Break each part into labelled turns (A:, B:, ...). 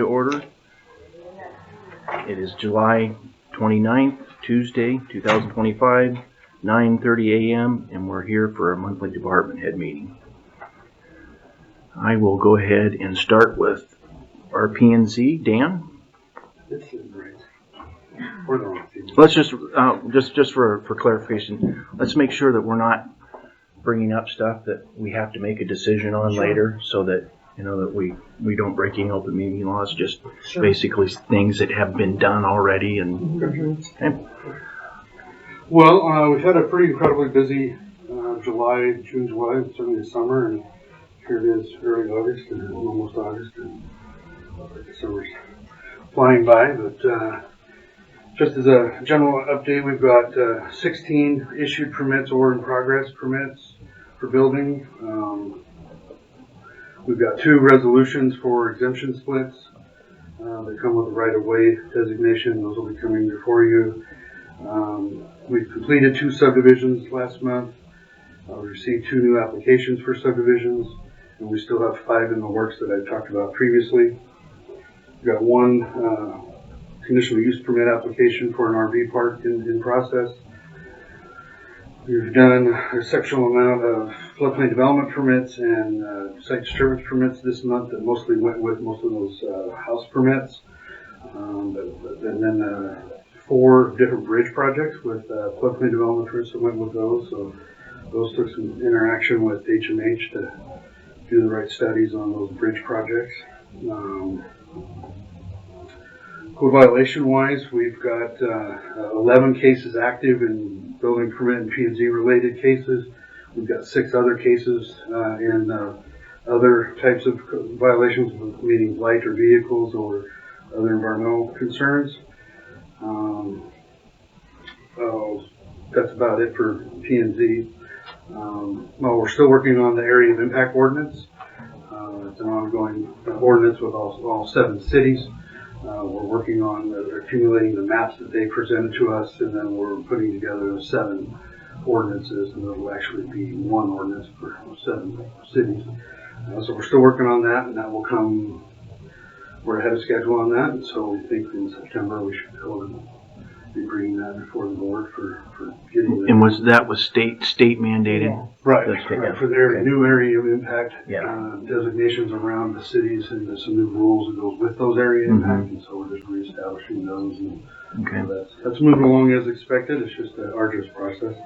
A: to order. It is July 29th, Tuesday, 2025, 9:30 a.m., and we're here for a monthly department head meeting. I will go ahead and start with our P&Z. Dan?
B: This is great. We're the wrong team.
A: Let's just for clarification, let's make sure that we're not bringing up stuff that we have to make a decision on later, so that that we don't break any open meeting laws. Just basically things that have been done already. And okay.
B: Well, we've had a pretty incredibly busy June, July, certainly the summer, and here it is, early August, and almost August, and the summer's flying by. But just as a general update, we've got 16 issued permits or in progress permits for building. We've got 2 resolutions for exemption splits that come with a right-of-way designation. Those will be coming before you. We've completed 2 subdivisions last month. We received 2 new applications for subdivisions, and we still have 5 in the works that I talked about previously. We've got 1 conditional use permit application for an RV park in process. We've done a sectional amount of floodplain development permits and site disturbance permits this month that mostly went with most of those house permits. And then 4 different bridge projects with floodplain development permits that went with those. So those took some interaction with HMH to do the right studies on those bridge projects. Code violation wise, we've got 11 cases active in building permit and P&Z related cases. We've got 6 other cases in other types of violations, meaning light or vehicles or other environmental concerns. That's about it for P&Z. Well, we're still working on the area of impact ordinance. It's an ongoing ordinance with all 7 cities. We're working on accumulating the maps that they presented to us, and then we're putting together 7 ordinances, and it'll actually be 1 ordinance for 7 cities. So we're still working on that, and that will come. We're ahead of schedule on that, and so we think in September we should go and be bringing that before the board for getting.
A: And was state mandated?
B: Right, for their new area of impact designations around the cities, and there's some new rules that goes with those area impact, and so we're just reestablishing those. And that's moving along as expected. It's just an arduous process.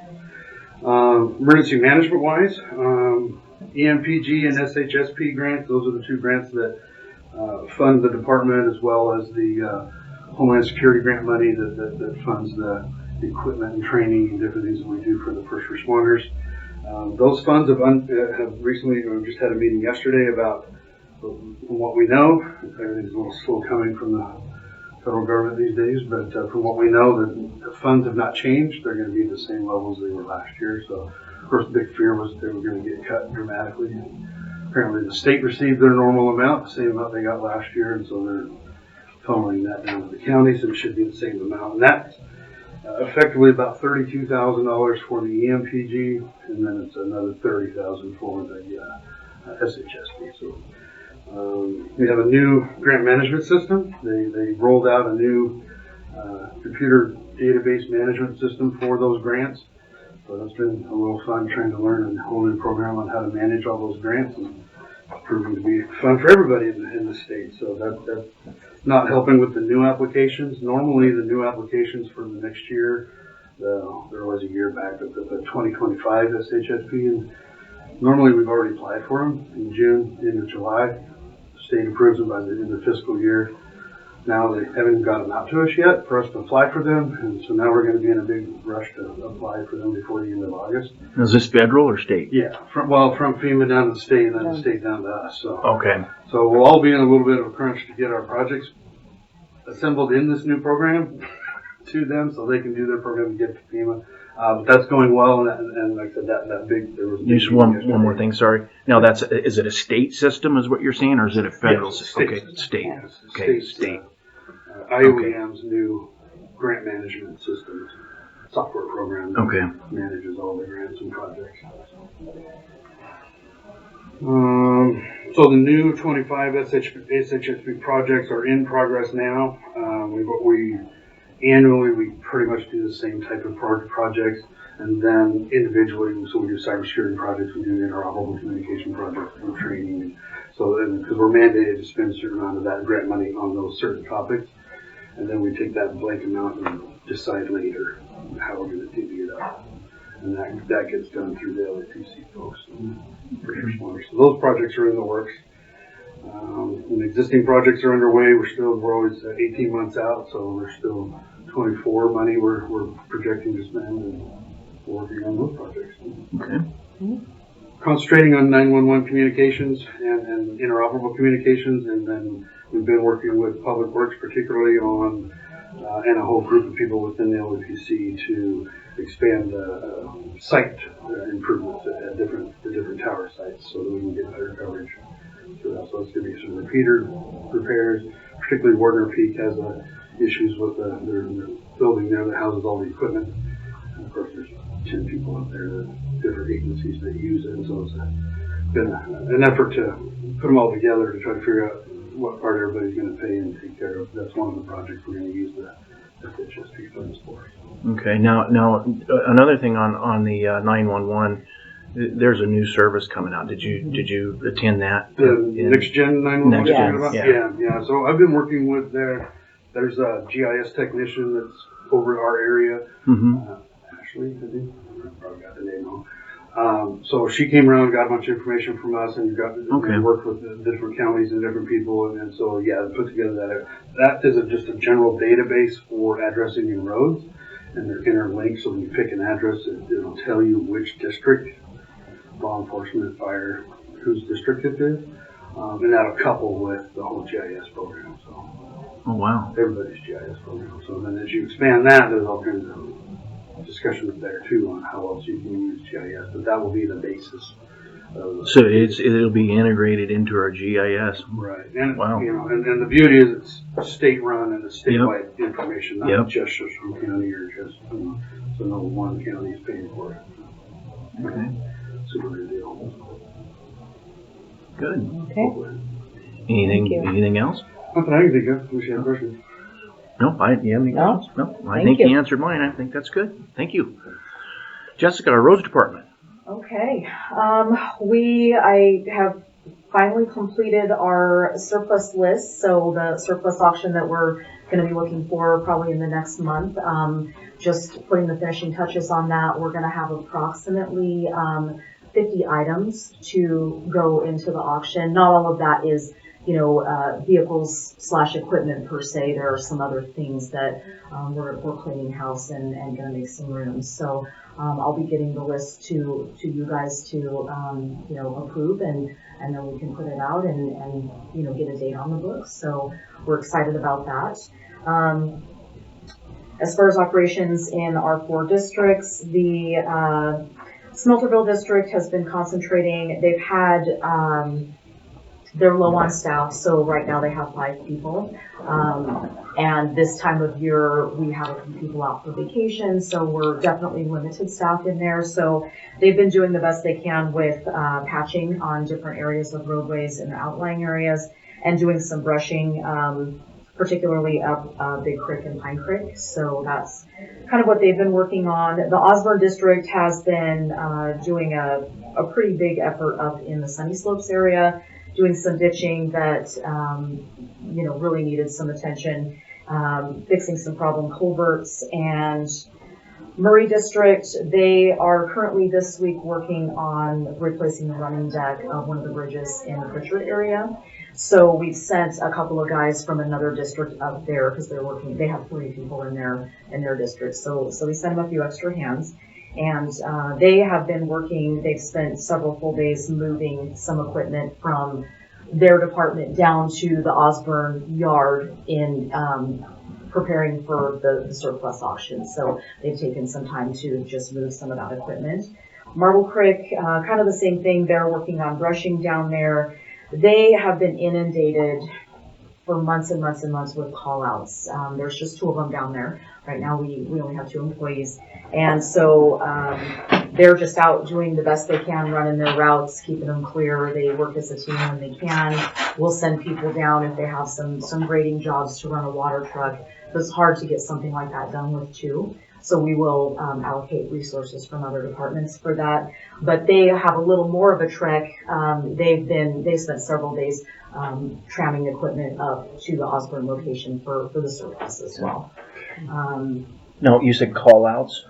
B: Emergency management wise, EMPG and SHSP grants. Those are the 2 grants that fund the department, as well as the Homeland Security grant money that funds the equipment and training and different things that we do for the first responders. Those funds have recently, we just had a meeting yesterday about, from what we know, everything's a little slow coming from the federal government these days, but from what we know, the funds have not changed. They're going to be the same levels they were last year. So, of course, the big fear was they were going to get cut dramatically. Apparently, the state received their normal amount, the same amount they got last year, and so they're funneling that down to the counties, and it should be the same amount. And that's effectively about $32,000 for the EMPG, and then it's another $30,000 for the SHSP. So we have a new grant management system. They rolled out a new computer database management system for those grants. So it's been a little fun trying to learn a whole new program on how to manage all those grants, and it's proving to be fun for everybody in the state. So that's not helping with the new applications. Normally, the new applications for the next year, there was a year back, but the 2025 SHSP, and normally we've already applied for them in June, into July. The state approves them by the end of the fiscal year. Now they haven't got them out to us yet for us to apply for them, and so now we're going to be in a big rush to apply for them before the end of August.
A: Is this federal or state?
B: Yeah, from FEMA down to the state, and then the state down to us. So
A: okay.
B: So we'll all be in a little bit of a crunch to get our projects assembled in this new program to them, so they can do their program and get it to FEMA. But that's going well, and like I said, that big. There was
A: just one more thing. Sorry. Now is it a state system, is what you're saying, or is it a federal system?
B: State.
A: Okay, state.
B: Yes,
A: okay, state.
B: IOEM's new grant management system software program.
A: Okay.
B: Manages all the grants and projects. So the new 25 SHP projects are in progress now. We annually pretty much do the same type of projects, and then individually, so we do cybersecurity projects, we do interoperable communication projects, and training. So because we're mandated to spend a certain amount of that grant money on those certain topics, and then we take that blank amount and decide later how we're going to divvy it up. And that gets done through the LATC folks and first responders. So those projects are in the works. And existing projects are underway. We're always 18 months out, so we're still 24 money we're projecting to spend and working on those projects.
A: Okay.
B: Concentrating on 911 communications and interoperable communications, and then we've been working with Public Works particularly on and a whole group of people within the LAPC to expand site improvements at different tower sites so that we can get better coverage. So it's going to be some repeater repairs, particularly Warner Peak has issues with their building there that houses all the equipment. And of course, there's 10 people up there, different agencies that use it, and so it's been an effort to put them all together to try to figure out what part everybody's going to pay and take care of. That's one of the projects we're going to use the SHSP funds for.
A: Okay. Now another thing on the 911. There's a new service coming out. Did you attend that?
B: The Next Gen 911? Yeah. So I've been working with there's a GIS technician that's over our area. Ashley, I think. I probably got the name wrong. So she came around and got a bunch of information from us, and we worked with the different counties and different people, and so put together that is just a general database for addressing your roads, and they're interlinked. So when you pick an address, it'll tell you which district, law enforcement, fire, whose district it is, and that'll couple with the whole GIS program. So,
A: oh wow,
B: everybody's GIS program. So then, as you expand that, there's all kinds of discussions there too on how else you can use GIS, but that will be the basis.
A: So it'll be integrated into our GIS.
B: Right, and
A: wow.
B: And the beauty is it's state run and it's statewide information, not just from county or just so no one county is paying for it.
A: Okay.
B: Super good deal.
A: Good.
C: Okay.
A: Anything else?
B: Nothing I can think of. Wish you had questions.
A: No, you have any questions? No, I think you answered mine. I think that's good. Thank you. Jessica, our roads department.
C: Okay. I have finally completed our surplus list. So the surplus auction that we're going to be looking for probably in the next month. Just putting the finishing touches on that. We're going to have approximately 50 items to go into the auction. Not all of that is, vehicles / equipment per se. There are some other things that we're cleaning house and going to make some rooms. So I'll be getting the list to you guys to approve, and then we can put it out and get a date on the books. So we're excited about that. As far as operations in our 4 districts, the Smelterville district has been concentrating. They've had they're low on staff, so right now they have 5 people. And this time of year, we have a few people out for vacation, so we're definitely limited staff in there. So they've been doing the best they can with patching on different areas of roadways in the outlying areas and doing some brushing, particularly up Big Creek and Pine Creek. So that's kind of what they've been working on. The Osborne district has been doing a pretty big effort up in the Sunny Slopes area, doing some ditching that, really needed some attention, fixing some problem culverts. And Murray District, they are currently this week working on replacing the running deck of one of the bridges in the Pritchard area. So we've sent a couple of guys from another district up there because they have 3 people in their district. So we sent them a few extra hands. And they have been working, they've spent several full days moving some equipment from their department down to the Osborne yard in preparing for the surplus auction. So they've taken some time to just move some of that equipment. Marble Creek, kind of the same thing. They're working on brushing down there. They have been inundated for months and months and months with call-outs. There's just 2 of them down there. Right now we only have 2 employees. And so they're just out doing the best they can, running their routes, keeping them clear. They work as a team when they can. We'll send people down if they have some grading jobs to run a water truck. It's hard to get something like that done with two. So we will allocate resources from other departments for that. But they have a little more of a trek. They've spent several days tramming equipment up to the Osborne location for the surface as well.
A: No, you said call outs?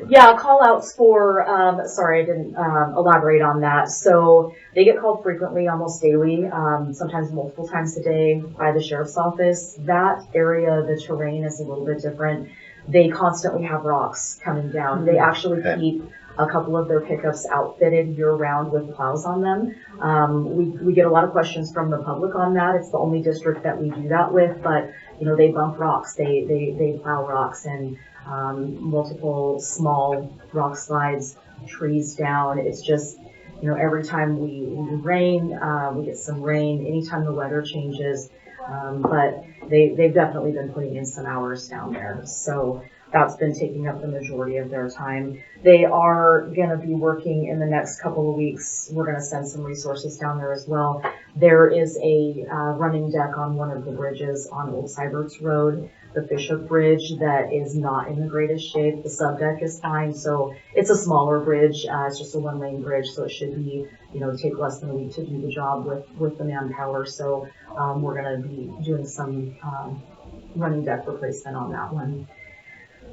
C: Yeah, call outs for, sorry, I didn't elaborate on that. So they get called frequently, almost daily, sometimes multiple times a day by the sheriff's office. That area, the terrain is a little bit different. They constantly have rocks coming down. They actually keep a couple of their pickups outfitted year-round with plows on them. We get a lot of questions from the public on that. It's the only district that we do that with, but you know, they bump rocks, they plow rocks, and multiple small rock slides, trees down. It's just, you know, every time we rain, we get some rain, anytime the weather changes. But they've definitely been putting in some hours down there. So that's been taking up the majority of their time. They are going to be working in the next couple of weeks. We're going to send some resources down there as well. There is a running deck on one of the bridges on Old Syberts Road, the Bishop Bridge, that is not in the greatest shape. The subdeck is fine, so it's a smaller bridge. It's just a one-lane bridge, so it should be, you know, take less than a week to do the job with the manpower. So we're going to be doing some running deck replacement on that one.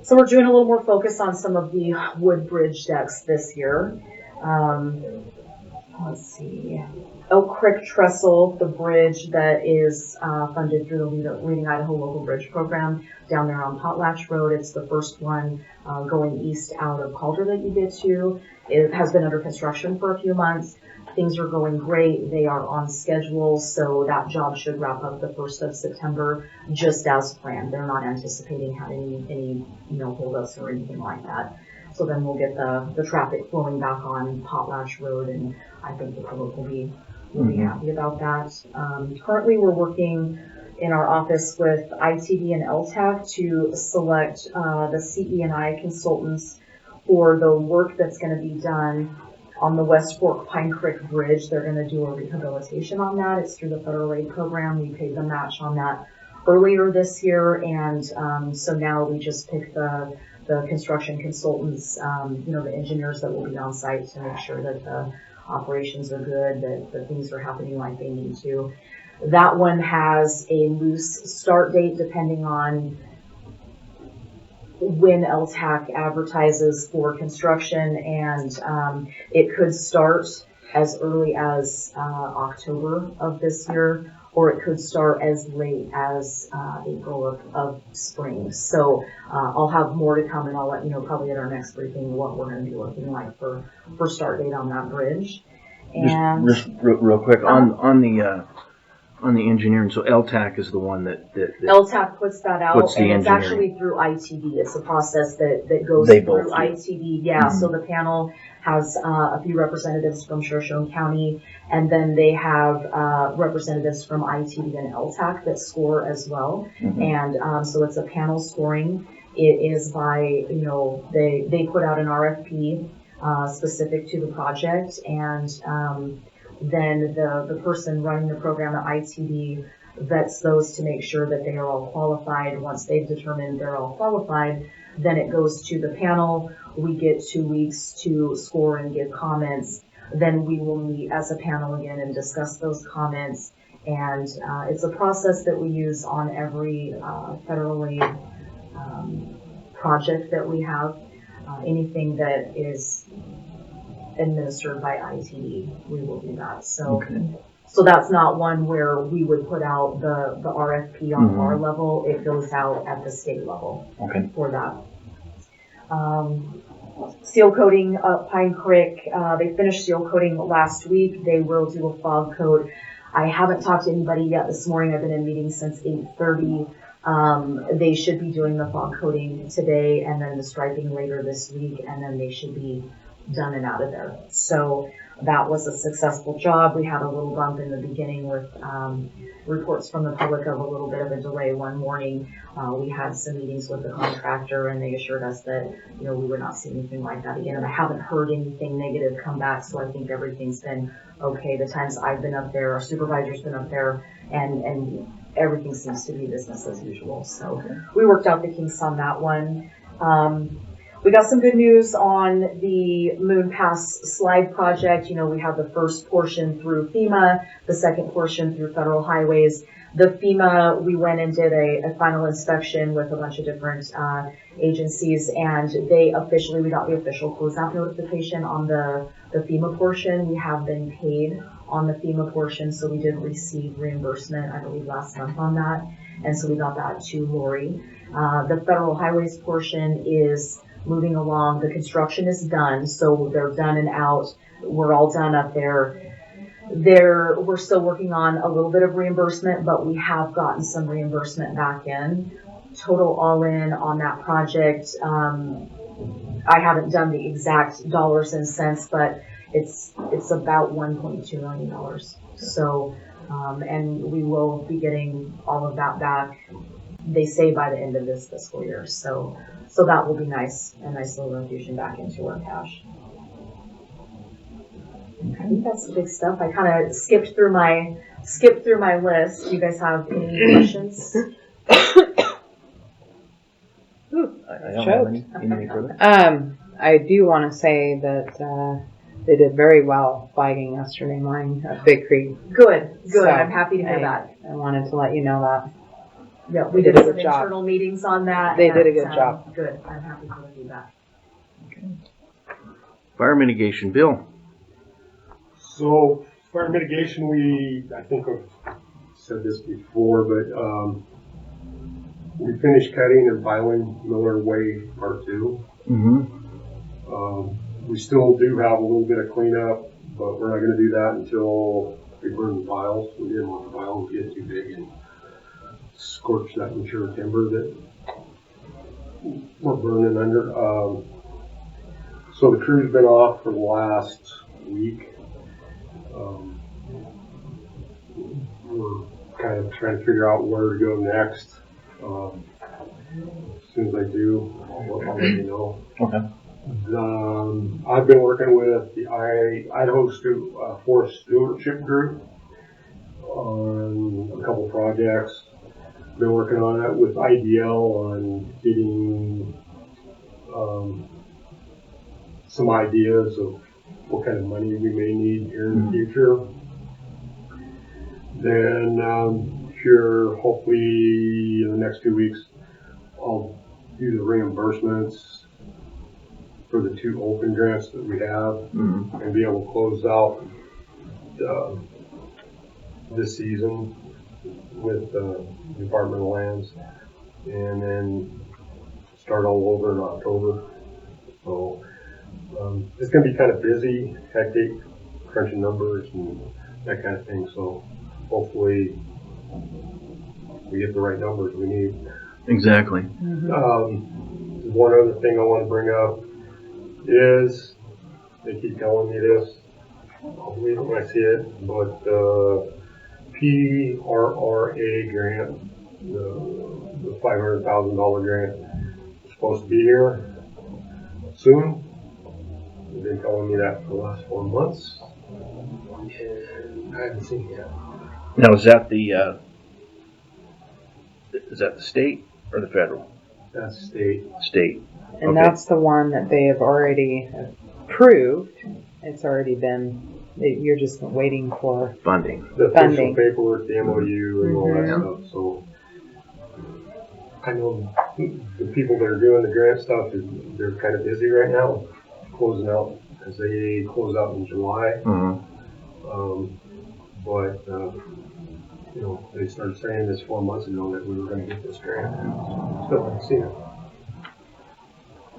C: So we're doing a little more focus on some of the wood bridge decks this year. Let's see. Oak Creek Trestle, the bridge that is funded through the Leading Idaho Local Bridge Program down there on Potlatch Road. It's the first one going east out of Calder that you get to. It has been under construction for a few months. Things are going great. They are on schedule, so that job should wrap up the 1st of September, just as planned. They're not anticipating having any holdups or anything like that. So then we'll get the traffic flowing back on Potlatch Road, and I think the public will be happy about that. Currently, we're working in our office with ITD and LTAC to select the CE&I consultants for the work that's going to be done on the West Fork Pine Creek Bridge. They're going to do a rehabilitation on that. It's through the federal aid program. We paid the match on that earlier this year, and so now we just picked the construction consultants, the engineers that will be on site to make sure that the operations are good, that things are happening like they need to. That one has a loose start date depending on when LTAC advertises for construction, and it could start as early as October of this year, or it could start as late as April of spring. So I'll have more to come, and I'll let you know probably at our next briefing what we're going to be looking like for start date on that bridge. And
A: just real quick on the engineering. So LTAC is the one that
C: LTAC puts that out,
A: puts the
C: and it's
A: engineering.
C: actually through ITD. It's a process that goes
A: They
C: through
A: both do.
C: ITD. Yeah, so the panel has a few representatives from Shoshone County, and then they have representatives from ITD and LTAC that score as well. And so it's a panel scoring. It is by, they put out an RFP specific to the project, and then the person running the program at ITD vets those to make sure that they are all qualified. Once they've determined they're all qualified, then it goes to the panel. We get 2 weeks to score and give comments. Then we will meet as a panel again and discuss those comments. And it's a process that we use on every federal aid project that we have. Anything that is administered by ITD, we will do that. So, so that's not one where we would put out the RFP on our level. It goes out at the state level for that. Seal coating Pine Creek. They finished seal coating last week. They will do a fog coat. I haven't talked to anybody yet this morning. I've been in meetings since 8:30. They should be doing the fog coating today, and then the striping later this week, and then they should be done and out of there. So That was a successful job. We had a little bump in the beginning with reports from the public of a little bit of a delay one morning. We had some meetings with the contractor, and they assured us that, we would not see anything like that again. And I haven't heard anything negative come back, so I think everything's been okay. The times I've been up there, our supervisor's been up there, and everything seems to be business as usual. So we worked out the kinks on that one. We got some good news on the Moon Pass slide project. We have the first portion through FEMA, the second portion through Federal Highways. The FEMA, we went and did a final inspection with a bunch of different agencies, and we got the official closeout notification on the FEMA portion. We have been paid on the FEMA portion, so we did receive reimbursement, I believe, last month on that, and so we got that to Lori. The Federal Highways portion is moving along. The construction is done, so they're done and out. We're all done up there. We're still working on a little bit of reimbursement, but we have gotten some reimbursement back in. Total all in on that project, I haven't done the exact dollars and cents, but it's about $1.2 million. So, and we will be getting all of that back, they say, by the end of this fiscal year. So that will be nice, a nice little infusion back into our cash. I think that's the big stuff. I kind of skipped through my list. Do you guys have any questions?
A: I don't have anything further.
D: I do want to say that they did very well flagging yesterday morning at Big Creek.
C: Good.
D: So
C: I'm happy to hear that.
D: I wanted to let you know that.
C: Yeah, we did
D: a
C: some
D: good job.
C: internal meetings on that.
D: They did a good job.
C: Good. I'm happy for the feedback.
A: Okay. Fire mitigation, Bill.
E: So fire mitigation, I think I've said this before, but we finished cutting and filing Miller Way Part 2.
A: Mm-hmm.
E: We still do have a little bit of cleanup, but we're not going to do that until we burn the piles. We didn't want the piles to get too big and scorch that mature timber that we're burning under. So the crew's been off for the last week. We're kind of trying to figure out where to go next. As soon as I do, I'll let you know.
A: Okay.
E: I've been working with the Idaho Forest Stewardship Group on a couple projects. Been working on it with IDL on getting some ideas of what kind of money we may need here in the future. Then here, hopefully in the next 2 weeks, I'll do the reimbursements for the 2 open grants that we have, and be able to close out this season with the Department of Lands, and then start all over in October. So it's going to be kind of busy, hectic, crunching numbers and that kind of thing. So hopefully we get the right numbers we need.
A: Exactly.
E: One other thing I want to bring up is, they keep telling me this, I'll believe it when I see it, but PRRA grant, the $500,000 grant, is supposed to be here soon. They've been telling me that for the last 4 months, and I haven't seen it yet.
A: Now, is that the state or the federal?
E: That's state.
A: State.
D: And
A: Okay.
D: that's the one that they have already approved. It's already been, you're just waiting for
A: Funding.
E: The
D: Funding.
E: official paperwork, the MOU, and all that stuff. So I know the people that are doing the grant stuff, they're kind of busy right now, closing out, because they close out in July. But they started saying this 4 months ago that we were going to get this grant. Still haven't seen it.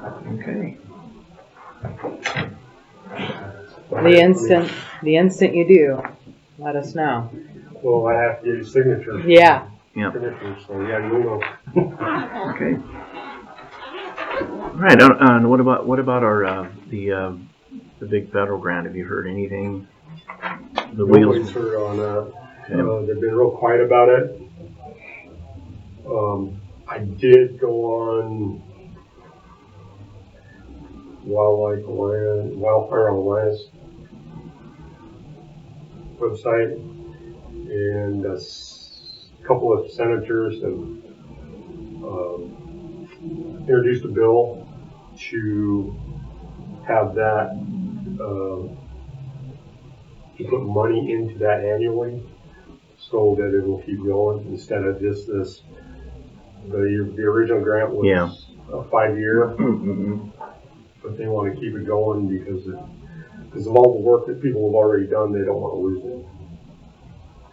A: Okay.
D: the instant you do, let us know.
E: Well, I have to get his signature.
D: Yeah.
A: Yeah.
E: Signatures, so yeah, you'll know.
A: Okay. All right. And what about our the the big federal grant? Have you heard anything? The wheels.
E: Nobody's heard on that. They've been real quiet about it. I did go on Wildfire Alliance website, and a couple of senators have introduced a bill to have that, to put money into that annually so that it will keep going instead of just this. The original grant was a 5-year, but they want to keep it going because of all the work that people have already done. They don't want to lose it.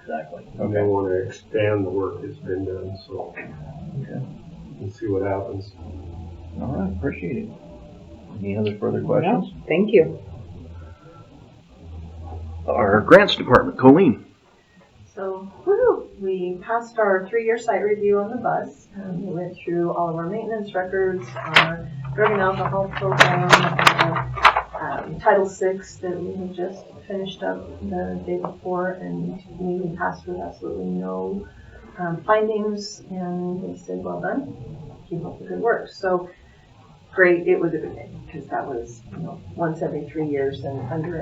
A: Exactly.
E: And they want to expand the work that's been done. So we'll see what happens.
A: All right, appreciate it. Any other further questions?
D: No, thank you.
A: Our grants department, Colleen.
F: So, we passed our 3-year site review on the bus. We went through all of our maintenance records, our drug and alcohol program, Title VI that we had just finished up the day before, and we passed with absolutely no findings, and they said, well done, keep up the good work. So, great, it was a good day, because that was, once every 3 years and under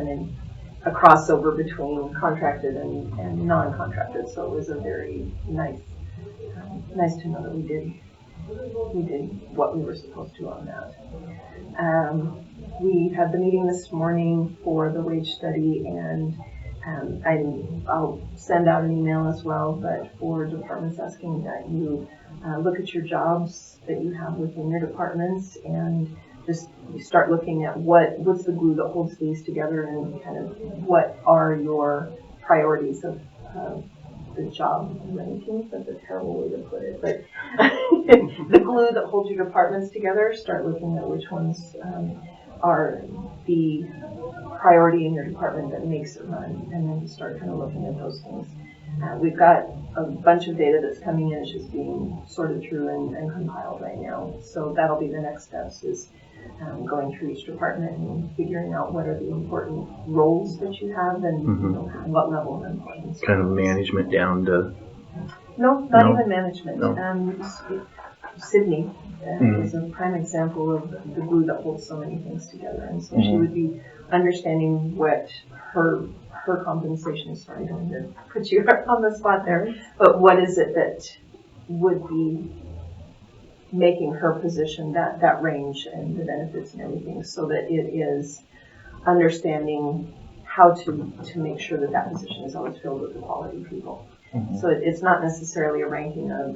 F: a crossover between contracted and non-contracted, so it was a very nice to know that we did what we were supposed to on that. We had the meeting this morning for the wage study, and I'll send out an email as well, but for departments asking that you look at your jobs that you have within your departments and just you start looking at what's the glue that holds these together, and kind of what are your priorities of the job rankings. That's a terrible way to put it, but the glue that holds your departments together. Start looking at which ones are the priority in your department that makes it run, and then start kind of looking at those things. We've got a bunch of data that's coming in. It's just being sorted through and compiled right now. So that'll be the next steps, is going through each department and figuring out what are the important roles that you have and what level of importance.
A: Kind of management down to...
F: No, not even management.
A: No.
F: Sydney is a prime example of the glue that holds so many things together. And so she would be understanding what her compensation is. Sorry, I don't mean to put you on the spot there, but what is it that would be making her position that range and the benefits and everything, so that it is understanding how to make sure that position is always filled with the quality people. So it's not necessarily a ranking of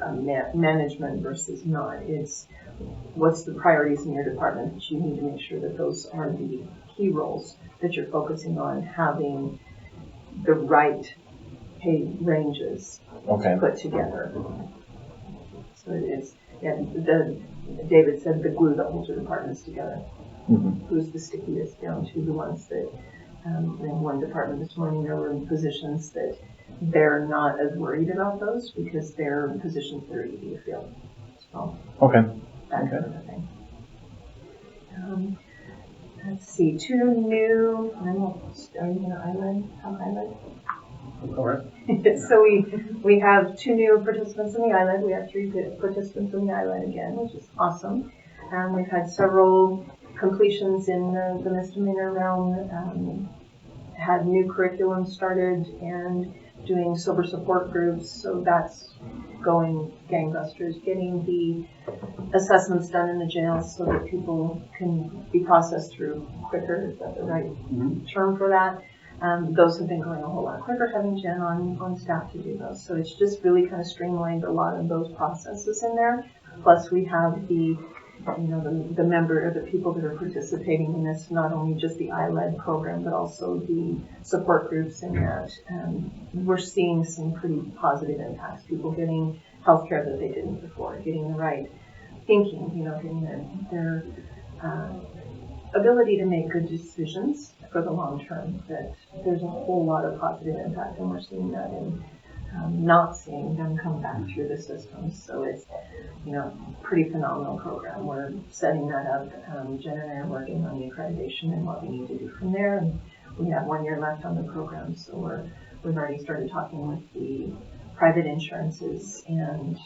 F: management versus not. It's what's the priorities in your department that you need to make sure that those are the key roles that you're focusing on, having the right pay ranges put together. So it is, David said, the glue that holds your departments together. Who's the stickiest, down to the ones that, in one department this morning, there were positions that they're not as worried about those because they're positions that are easy to fill. So, that kind of a thing. Let's see, 2 new, are you going to highlight?
A: All right.
F: So we have 2 new participants in the ILED. We have 3 participants in the ILED again, which is awesome. We've had several completions in the misdemeanor realm, had new curriculum started, and doing sober support groups. So that's going gangbusters, getting the assessments done in the jails so that people can be processed through quicker. Is that the right term for that? Those have been going a whole lot quicker, having Jen on staff to do those. So it's just really kind of streamlined a lot of those processes in there. Plus we have the member or the people that are participating in this, not only just the ILED program, but also the support groups in that. We're seeing some pretty positive impacts. People getting healthcare that they didn't before, getting the right thinking, getting their ability to make good decisions for the long term. That there's a whole lot of positive impact, and we're seeing that in not seeing them come back through the system. So it's, pretty phenomenal program. We're setting that up. Jen and I are working on the accreditation and what we need to do from there. And we have 1 year left on the program, so we've already started talking with the private insurances and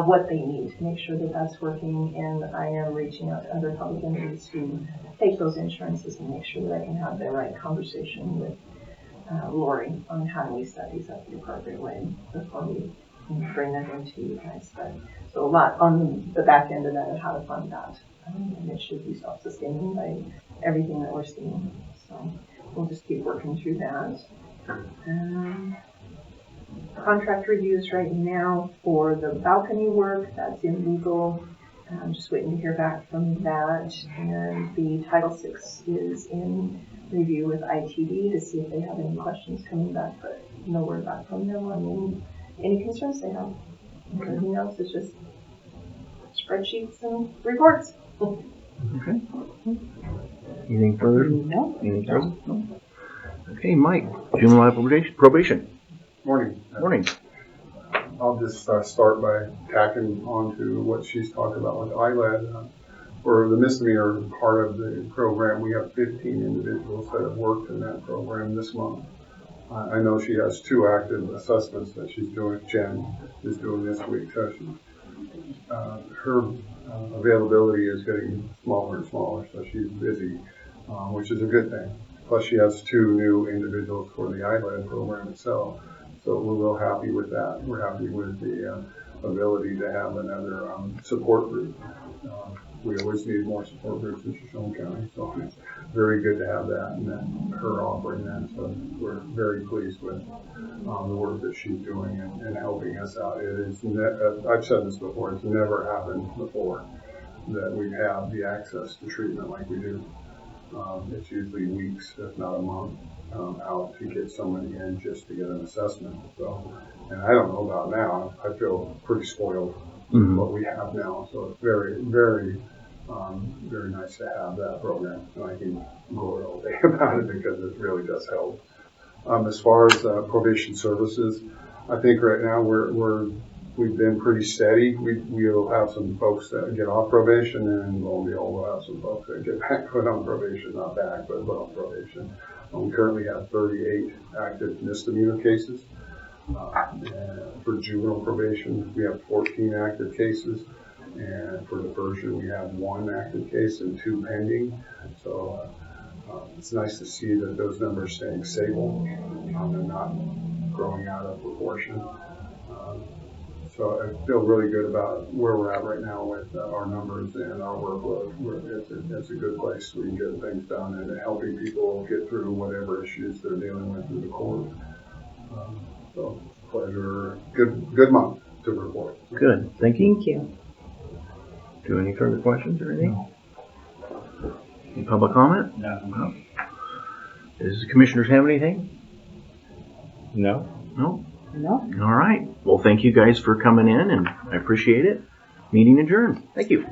F: what they need to make sure that that's working. And I am reaching out to other public entities who take those insurances and make sure that I can have the right conversation with Lori on how do we set these up the appropriate way before we bring that into you guys. But so a lot on the back end of that of how to fund that, and it should be self-sustaining by everything that we're seeing. So we'll just keep working through that. Contract reviews right now for the balcony work, that's in legal. I'm just waiting to hear back from that. And the Title VI is in review with ITD to see if they have any questions coming back, but no word back from them on any concerns they have. Everything else is just spreadsheets and reports.
A: Okay. Anything further?
D: No.
A: Anything further? No. Okay, Mike, juvenile probation.
B: Morning.
A: Morning.
B: I'll just start by tacking on to what she's talked about with ILAD. For the misdemeanor part of the program, we have 15 individuals that have worked in that program this month. I know she has 2 active assessments that she's doing. Jen is doing this week. So her availability is getting smaller and smaller, so she's busy, which is a good thing. Plus, she has 2 new individuals for the ILAD program itself. So we're real happy with that. We're happy with the ability to have another support group. We always need more support groups in Shoshone County, so it's very good to have that and then her offering that. So we're very pleased with the work that she's doing and helping us out. It is, I've said this before, it's never happened before that we have the access to treatment like we do. It's usually weeks, if not a month, out to get somebody in just to get an assessment. So, and I don't know about now. I feel pretty spoiled with what we have now. So it's very, very, very nice to have that program. And I can go all day about it because it really does help. As far as probation services, I think right now we've been pretty steady. We'll have some folks that get off probation, and lo and behold, we'll have some folks that get back put on probation, not back, but put on probation. We currently have 38 active misdemeanor cases. For juvenile probation, we have 14 active cases. And for diversion, we have 1 active case and 2 pending. So it's nice to see that those numbers staying stable and not growing out of proportion. So I feel really good about where we're at right now with our numbers and our workload. It's a good place. We can get things done and helping people get through whatever issues they're dealing with through the court. So pleasure. Good month to report.
A: Good. Thank you.
D: Thank you.
A: Do any further questions or anything? Any public comment? No. Does the commissioners have anything?
E: No.
A: No?
D: No.
A: All right. Well, thank you guys for coming in, and I appreciate it. Meeting adjourned. Thank you.